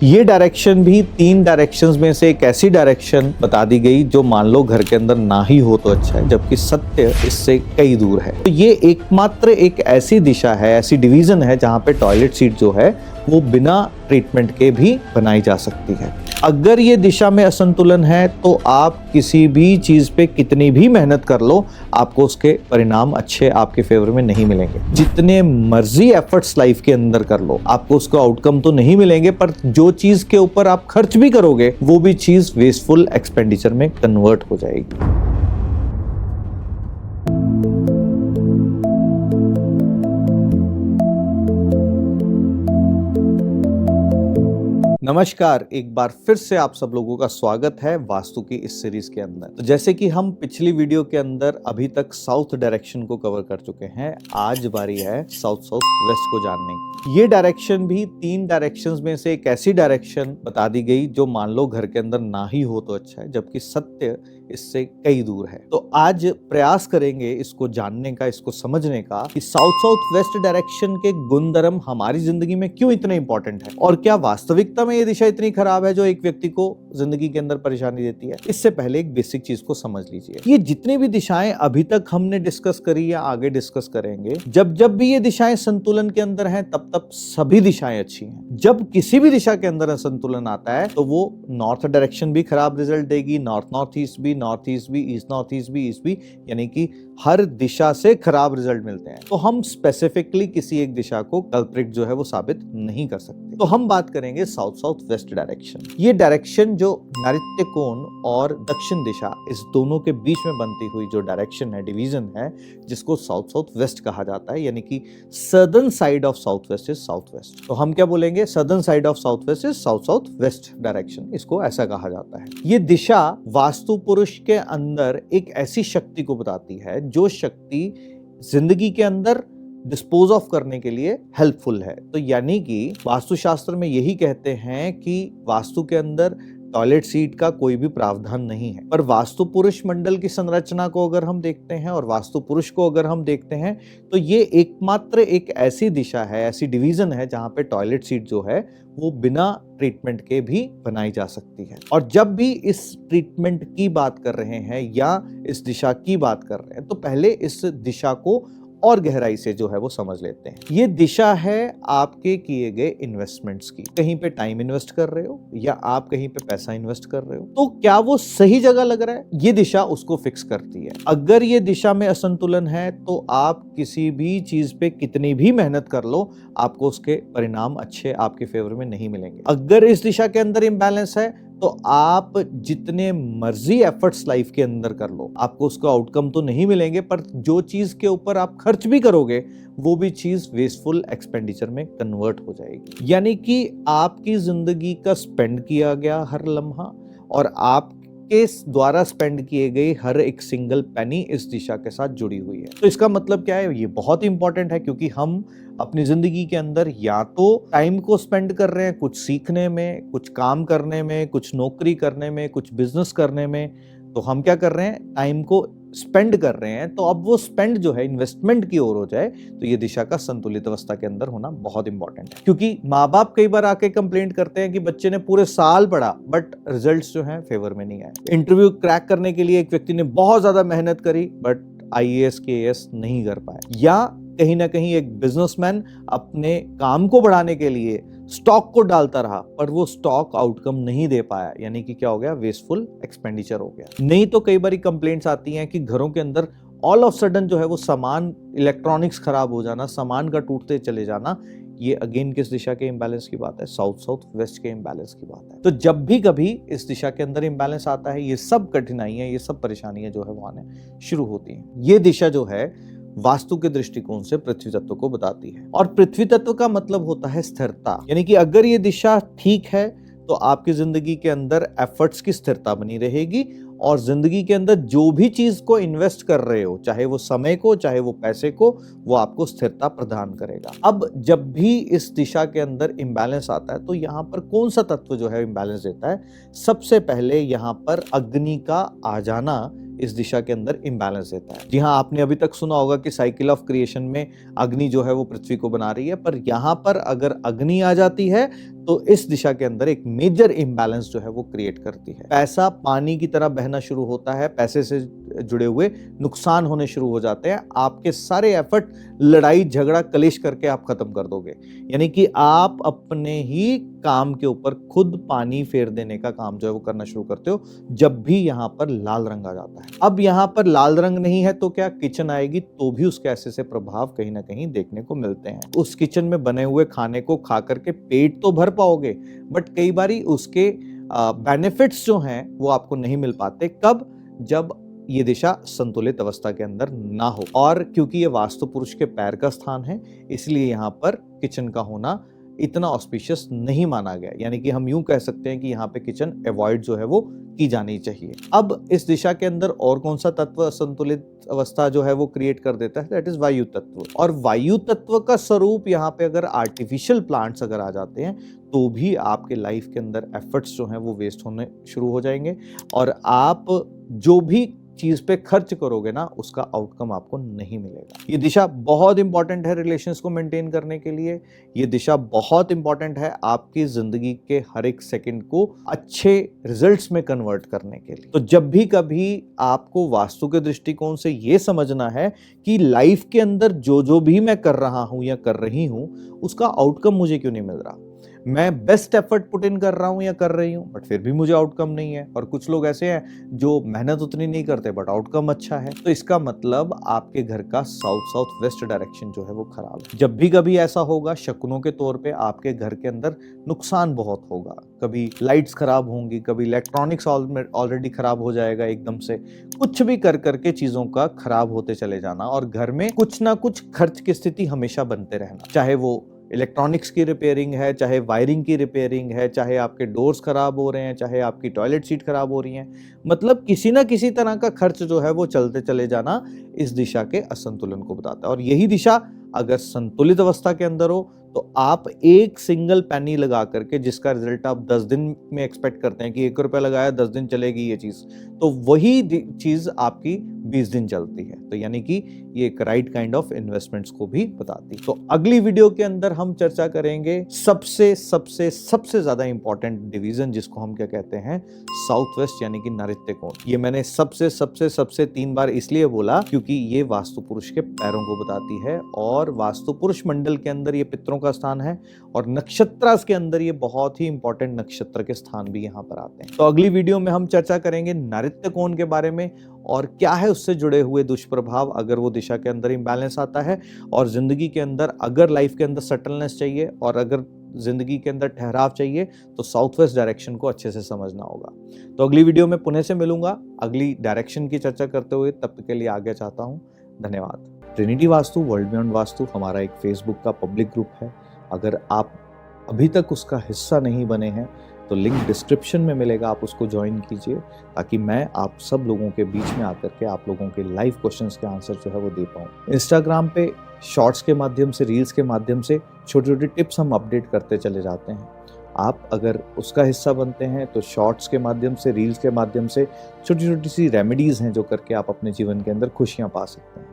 ये डायरेक्शन भी 3 डायरेक्शंस में से एक ऐसी डायरेक्शन बता दी गई जो मान लो घर के अंदर ना ही हो तो अच्छा है, जबकि सत्य इससे कई दूर है। तो ये एकमात्र एक ऐसी दिशा है, ऐसी डिवीजन है जहाँ पे टॉयलेट सीट जो है वो बिना ट्रीटमेंट के भी बनाई जा सकती है। अगर ये दिशा में असंतुलन है तो आप किसी भी चीज पे कितनी भी मेहनत कर लो, आपको उसके परिणाम अच्छे आपके फेवर में नहीं मिलेंगे। जितने मर्जी एफर्ट्स लाइफ के अंदर कर लो, आपको उसका आउटकम तो नहीं मिलेंगे, पर जो चीज के ऊपर आप खर्च भी करोगे वो भी चीज वेस्टफुल एक्सपेंडिचर में कन्वर्ट हो जाएगी। नमस्कार, एक बार फिर से आप सब लोगों का स्वागत है वास्तु की इस सीरीज के अंदर। तो जैसे कि हम पिछली वीडियो के अंदर अभी तक साउथ डायरेक्शन को कवर कर चुके हैं, आज बारी है साउथ साउथ वेस्ट को जानने की। ये डायरेक्शन भी 3 डायरेक्शंस में से एक ऐसी डायरेक्शन बता दी गई जो मान लो घर के अंदर ना ही हो तो अच्छा है, जबकि सत्य इससे कई दूर है। तो आज प्रयास करेंगे इसको जानने का, इसको समझने का कि साउथ साउथ वेस्ट डायरेक्शन के गुणधर्म हमारी जिंदगी में क्यों इतने इंपॉर्टेंट है और क्या वास्तविकता में ये दिशा इतनी खराब है जो एक व्यक्ति को जिंदगी के अंदर परेशानी देती है। इससे पहले एक बेसिक चीज को समझ लीजिए। ये जितनी भी दिशाएं अभी तक हमने डिस्कस करी या आगे डिस्कस करेंगे, जब जब भी ये दिशाएं संतुलन के अंदर हैं तब तब सभी दिशाएं अच्छी हैं। जब किसी भी दिशा के अंदर असंतुलन आता है तो वो नॉर्थ डायरेक्शन भी खराब रिजल्ट देगी, नॉर्थ नॉर्थ ईस्ट भी, नॉर्थ ईस्ट भी, ईस्ट नॉर्थ ईस्ट भी, ईस्ट भी, यानी कि हर दिशा से खराब रिजल्ट मिलते हैं। तो हम स्पेसिफिकली किसी एक दिशा को कल्प्रिट जो है वो साबित नहीं कर सकते। तो हम बात करेंगे साउथ साउथ वेस्ट डायरेक्शन। ये डायरेक्शन जो नैऋत्य कोण और दक्षिण दिशा, इस दोनों के बीच में बनती हुई जो डायरेक्शन है, डिवीजन है, जिसको साउथ साउथ वेस्ट कहा जाता है, यानी कि southern side of south west is south west. तो हम क्या बोलेंगे, southern side of south west is south south west direction, इसको ऐसा कहा जाता है। ये दिशा वास्तु पुरुष के अंदर एक ऐसी शक्ति को बताती है जो शक्ति जिंदगी के अंदर डिस्पोज ऑफ करने के लिए हेल्पफुल है। तो यानी कि वास्तुशास्त्र में यही कहते हैं कि वास्तु के अंदर टॉयलेट सीट का कोई भी प्रावधान नहीं है, पर वास्तु पुरुष मंडल की संरचना को अगर हम देखते हैं और वास्तु पुरुष को अगर हम देखते हैं तो ये एकमात्र एक ऐसी दिशा है, ऐसी डिवीजन है जहां पे टॉयलेट सीट जो है वो बिना ट्रीटमेंट के भी बनाई जा सकती है। और जब भी इस ट्रीटमेंट की बात कर रहे हैं या इस दिशा की बात कर रहे हैं तो पहले इस दिशा को और गहराई से जो है वो समझ लेते हैं। ये दिशा है आपके किए गए इन्वेस्टमेंट्स की। कहीं पे टाइम इन्वेस्ट कर रहे हो या आप कहीं पे पैसा इन्वेस्ट कर रहे हो, तो क्या वो सही जगह लग रहा है, ये दिशा उसको फिक्स करती है। अगर ये दिशा में असंतुलन है तो आप किसी भी चीज पे कितनी भी मेहनत कर लो, आपको उसके परिणाम अच्छे आपके फेवर में नहीं मिलेंगे। अगर इस दिशा के अंदर इम्बैलेंस है तो आप जितने मर्जी एफर्ट्स लाइफ के अंदर कर लो, आपको उसका आउटकम तो नहीं मिलेंगे, पर जो चीज के ऊपर आप खर्च भी करोगे वो भी चीज वेस्टफुल एक्सपेंडिचर में कन्वर्ट हो जाएगी। यानी कि आपकी जिंदगी का स्पेंड किया गया हर लम्हा और आपके द्वारा स्पेंड किए गए हर एक सिंगल पेनी इस दिशा के साथ जुड़ी हुई है। तो इसका मतलब क्या है, ये बहुत इंपॉर्टेंट है क्योंकि हम अपनी जिंदगी के अंदर या तो टाइम को स्पेंड कर रहे हैं कुछ सीखने में, कुछ काम करने में, कुछ नौकरी करने में, कुछ बिजनेस करने में, तो हम क्या कर रहे हैं, टाइम को स्पेंड कर रहे हैं। तो अब वो स्पेंड जो है इन्वेस्टमेंट की ओर हो जाए तो ये दिशा का संतुलित अवस्था के अंदर होना बहुत इंपॉर्टेंट है। क्योंकि माँ बाप कई बार आके कंप्लेंट करते हैं कि बच्चे ने पूरे साल पढ़ा बट रिजल्ट्स जो हैं फेवर में नहीं आए। इंटरव्यू क्रैक करने के लिए एक व्यक्ति ने बहुत ज्यादा मेहनत करी बट IAS KAS नहीं कर पाए, या कहीं ना कहीं एक बिजनेसमैन अपने काम को बढ़ाने के लिए स्टॉक को डालता रहा पर वो स्टॉक आउटकम नहीं दे पाया, यानी कि क्या हो गया, वेस्टफुल एक्सपेंडिचर हो गया। नहीं तो कई बार कंप्लेंट्स आती हैं कि घरों के अंदर ऑल ऑफ सडन जो है वो सामान, इलेक्ट्रॉनिक्स खराब हो जाना, सामान का टूटते चले जाना। ये अगेन किस दिशा के इम्बैलेंस की बात है, साउथ साउथ वेस्ट के इम्बैलेंस की बात है। तो जब भी कभी इस दिशा के अंदर इम्बैलेंस आता है, ये सब कठिनाइयां, ये सब परेशानियां जो है वो आने शुरू होती हैं। ये दिशा जो है वास्तु के दृष्टिकोण से पृथ्वी तत्व को बताती है और पृथ्वी तत्व का मतलब होता है स्थिरता। यानी कि अगर ये दिशा ठीक है तो आपकी जिंदगी के अंदर एफर्ट्स की स्थिरता बनी रहेगी और जिंदगी के अंदर जो भी चीज को इन्वेस्ट कर रहे हो, चाहे वो समय को, चाहे वो पैसे को, वो आपको स्थिरता प्रदान करेगा। अब जब भी इस दिशा के अंदर इम्बैलेंस आता है तो यहाँ पर कौन सा तत्व जो है इम्बैलेंस देता है, सबसे पहले यहाँ पर अग्नि का आ जाना इस दिशा के अंदर इम्बैलेंस देता है। जी हाँ, आपने अभी तक सुना होगा कि साइकिल ऑफ क्रिएशन में अग्नि जो है वो पृथ्वी को बना रही है, पर यहाँ पर अगर अग्नि आ जाती है तो इस दिशा के अंदर एक मेजर इम्बैलेंस जो है वो क्रिएट करती है। पैसा पानी की तरह बहना शुरू होता है, पैसे से जुड़े हुए नुकसान होने शुरू हो जाते हैं, आपके सारे एफर्ट लड़ाई झगड़ा कलेश करके आप खत्म कर दोगे। यानी कि आप अपने ही काम के ऊपर खुद पानी फेर देने का काम जो है वो करना शुरू करते हो जब भी यहां पर लाल रंग आ जाता है। अब यहां पर लाल रंग नहीं है तो क्या किचन आएगी तो भी उसके ऐसे प्रभाव कहीं ना कहीं देखने को मिलते हैं। उस किचन में बने हुए खाने को खा करके पेट तो भर पाओगे, बट कई बारी उसके बेनिफिट्स जो हैं वो आपको नहीं मिल पाते। कब? जब ये दिशा संतुलित अवस्था के अंदर ना हो। और क्योंकि ये वास्तु पुरुष के पैर का स्थान है, इसलिए यहाँ पर किचन का होना इतना ऑस्पिशियस नहीं माना गया। यानी कि हम यूं कह सकते हैं कि यहाँ पे किचन अवॉइड जो है वो की जानी चाहिए। अब इस दिशा के अंदर और कौन सा तत्व संतुलित अवस्था जो है वो क्रिएट कर देता है? दैट इज वायु तत्व। और वायु तत्व का स्वरूप यहाँ पे अगर आर्टिफिशियल प्लांट्स अगर आ जाते हैं तो भी आपके लाइफ के अंदर एफर्ट्स जो हैं वो वेस्ट होने शुरू हो जाएंगे, और आप जो भी चीज पे खर्च करोगे ना उसका आउटकम आपको नहीं मिलेगा। ये दिशा बहुत इंपॉर्टेंट है रिलेशंस को मेंटेन करने के लिए। ये दिशा बहुत इंपॉर्टेंट है आपकी जिंदगी के हर एक सेकंड को अच्छे रिजल्ट्स में कन्वर्ट करने के लिए। तो जब भी कभी आपको वास्तु के दृष्टिकोण से ये समझना है कि लाइफ के अंदर जो भी मैं कर रहा हूं या कर रही हूं उसका आउटकम मुझे क्यों नहीं मिल रहा, मैं बेस्ट एफर्ट पुट इन कर रहा हूं या कर रही हूं बट फिर भी मुझे आउटकम नहीं है। और कुछ लोग ऐसे हैं जो मेहनत उतनी नहीं करते बट आउटकम अच्छा है। तो इसका मतलब आपके घर का साउथ वेस्ट डायरेक्शन जो है वो खराब है। जब भी कभी ऐसा होगा, शकुनों के तौर पे आपके घर के अंदर नुकसान बहुत होगा। कभी लाइट्स खराब होंगी, कभी इलेक्ट्रॉनिक्स ऑलरेडी खराब हो जाएगा एकदम से। कुछ भी कर करके चीजों का खराब होते चले जाना, और घर में कुछ ना कुछ खर्च की स्थिति हमेशा बनते रहना। चाहे वो इलेक्ट्रॉनिक्स की रिपेयरिंग है, चाहे वायरिंग की रिपेयरिंग है, चाहे आपके डोर्स खराब हो रहे हैं, चाहे आपकी टॉयलेट सीट खराब हो रही हैं, मतलब किसी ना किसी तरह का खर्च जो है वो चलते चले जाना इस दिशा के असंतुलन को बताता है। और यही दिशा अगर संतुलित अवस्था के अंदर हो तो आप एक सिंगल पेनी लगा करके, जिसका रिजल्ट आप 10 दिन में एक्सपेक्ट करते हैं कि 1 रुपया लगाया 10 दिन चलेगी ये चीज, तो वही चीज आपकी 20 दिन चलती है। तो यानी कि ये एक राइट काइंड ऑफ इन्वेस्टमेंट्स को भी बताती है। तो अगली वीडियो के अंदर हम चर्चा करेंगे सबसे सबसे सबसे ज्यादा इंपॉर्टेंट डिवीजन, जिसको हम क्या कहते हैं, साउथ वेस्ट यानी कि नैऋत्य कोण। ये मैंने सबसे सबसे सबसे 3 बार इसलिए बोला क्योंकि ये वास्तु पुरुष के पैरों को बताती है, और वास्तु पुरुष मंडल के अंदर ये पितरों का स्थान है, और नक्षत्र के अंदर ये बहुत ही इंपॉर्टेंट नक्षत्र के स्थान भी यहाँ पर आते हैं। तो अगली वीडियो में हम चर्चा करेंगे नैऋत्य कोण के बारे में, और क्या है उससे जुड़े हुए दुष्प्रभाव अगर वो दिशा के अंदर इम्बैलेंस आता है, और जिंदगी के अंदर अगर लाइफ के अंदर सटलनेस चाहिए और अगर जिंदगी के अंदर ठहराव चाहिए तो साउथ वेस्ट डायरेक्शन को अच्छे से समझना होगा। तो अगली वीडियो में पुणे से मिलूंगा अगली डायरेक्शन की चर्चा करते हुए। तब तक के लिए आगे चाहता हूँ, धन्यवाद। Trinity vastu, world beyond vastu हमारा एक फेसबुक का पब्लिक ग्रुप है। अगर आप अभी तक उसका हिस्सा नहीं बने हैं तो लिंक डिस्क्रिप्शन में मिलेगा, आप उसको ज्वाइन कीजिए ताकि मैं आप सब लोगों के बीच में आकर के आप लोगों के लाइव क्वेश्चंस के आंसर जो है वो दे पाऊँ। इंस्टाग्राम पे शॉर्ट्स के माध्यम से, रील्स के माध्यम से छोटी छोटी टिप्स हम अपडेट करते चले जाते हैं। आप अगर उसका हिस्सा बनते हैं तो शॉर्ट्स के माध्यम से, रील्स के माध्यम से छोटी छोटी सी रेमेडीज़ हैं जो करके आप अपने जीवन के अंदर खुशियाँ पा सकते हैं।